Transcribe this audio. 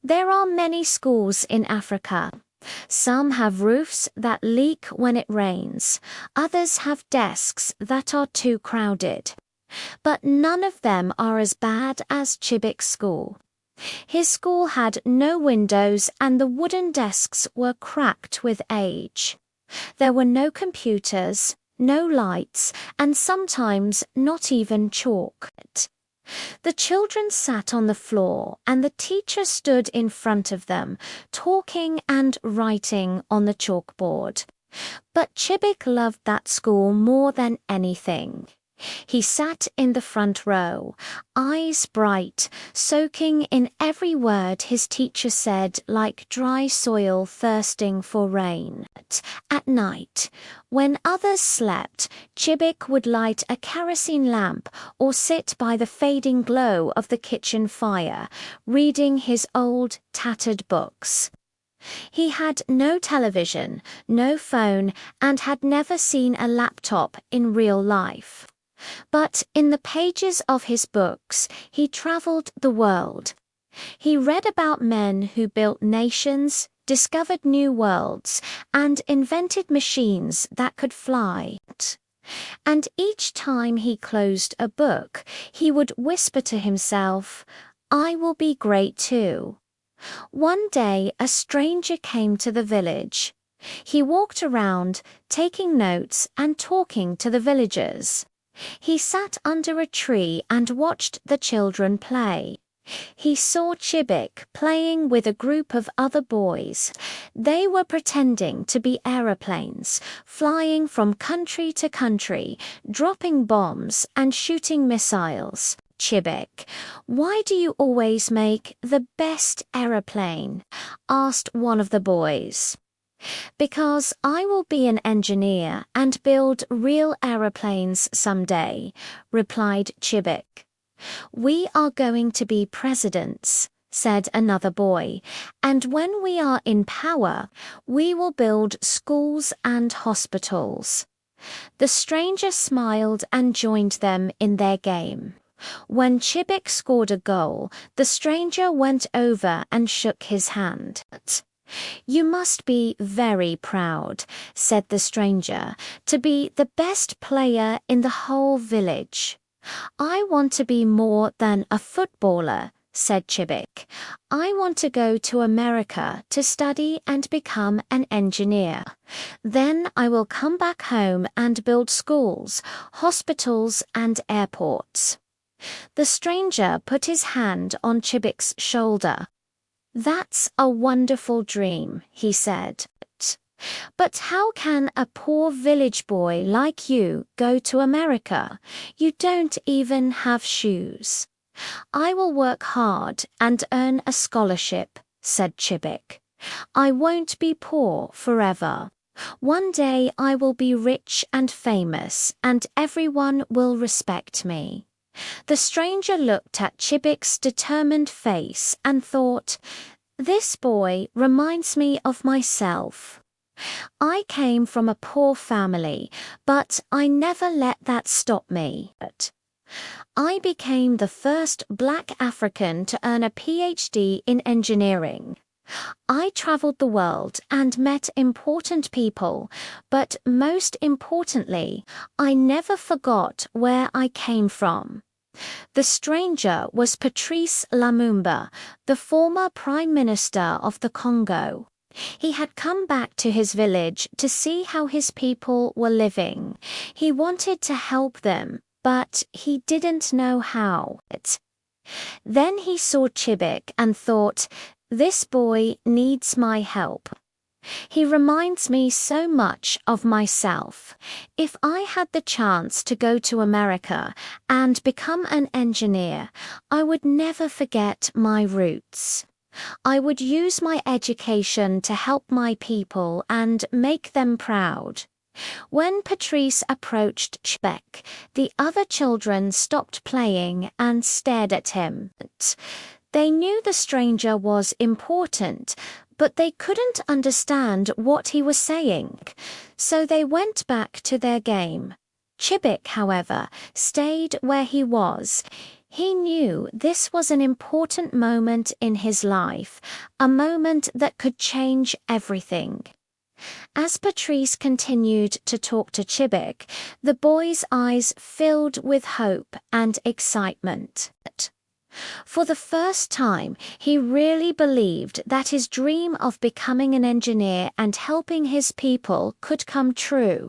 There are many schools in Africa. Some have roofs that leak when it rains. Others have desks that are too crowded. But none of them are as bad as Chibik's school. His school had no windows and the wooden desks were cracked with age. There were no computers, no lights, and sometimes not even chalk. The children sat on the floor and the teacher stood in front of them, talking and writing on the chalkboard. But Chibik loved that school more than anything. He sat in the front row, eyes bright, soaking in every word his teacher said like dry soil thirsting for rain. At night, when others slept, Chibik would light a kerosene lamp or sit by the fading glow of the kitchen fire, reading his old, tattered books. He had no television, no phone, and had never seen a laptop in real life. But in the pages of his books, he traveled the world. He read about men who built nations, discovered new worlds, and invented machines that could fly. And each time he closed a book, he would whisper to himself, "I will be great too." One day, a stranger came to the village. He walked around, taking notes and talking to the villagers. He sat under a tree and watched the children play. He saw Chibik playing with a group of other boys. They were pretending to be aeroplanes, flying from country to country, dropping bombs and shooting missiles. "Chibik, why do you always make the best aeroplane?" asked one of the boys. "Because I will be an engineer and build real aeroplanes someday," replied Chibik. "We are going to be presidents," said another boy, "and when we are in power, we will build schools and hospitals." The stranger smiled and joined them in their game. When Chibik scored a goal, the stranger went over and shook his hand. "You must be very proud," said the stranger, "to be the best player in the whole village." "I want to be more than a footballer," said Chibik. "I want to go to America to study and become an engineer. Then I will come back home and build schools, hospitals, and airports." The stranger put his hand on Chibik's shoulder. "That's a wonderful dream," he said. "But how can a poor village boy like you go to America? You don't even have shoes." "I will work hard and earn a scholarship," said Chibik. "I won't be poor forever. One day I will be rich and famous, and everyone will respect me." The stranger looked at Chibik's determined face and thought, "This boy reminds me of myself. I came from a poor family, but I never let that stop me. I became the first Black African to earn a PhD in engineering. I traveled the world and met important people, but most importantly, I never forgot where I came from." The stranger was Patrice Lumumba, the former Prime Minister of the Congo. He had come back to his village to see how his people were living. He wanted to help them, but he didn't know how. Then he saw Chibik and thought, "This boy needs my help. He reminds me so much of myself. If I had the chance to go to America and become an engineer, I would never forget my roots. I would use my education to help my people and make them proud." When Patrice approached Chibik, the other children stopped playing and stared at him. They knew the stranger was important, but they couldn't understand what he was saying, so they went back to their game. Chibik, however, stayed where he was. He knew this was an important moment in his life, a moment that could change everything. As Patrice continued to talk to Chibik, the boy's eyes filled with hope and excitement. For the first time, he really believed that his dream of becoming an engineer and helping his people could come true.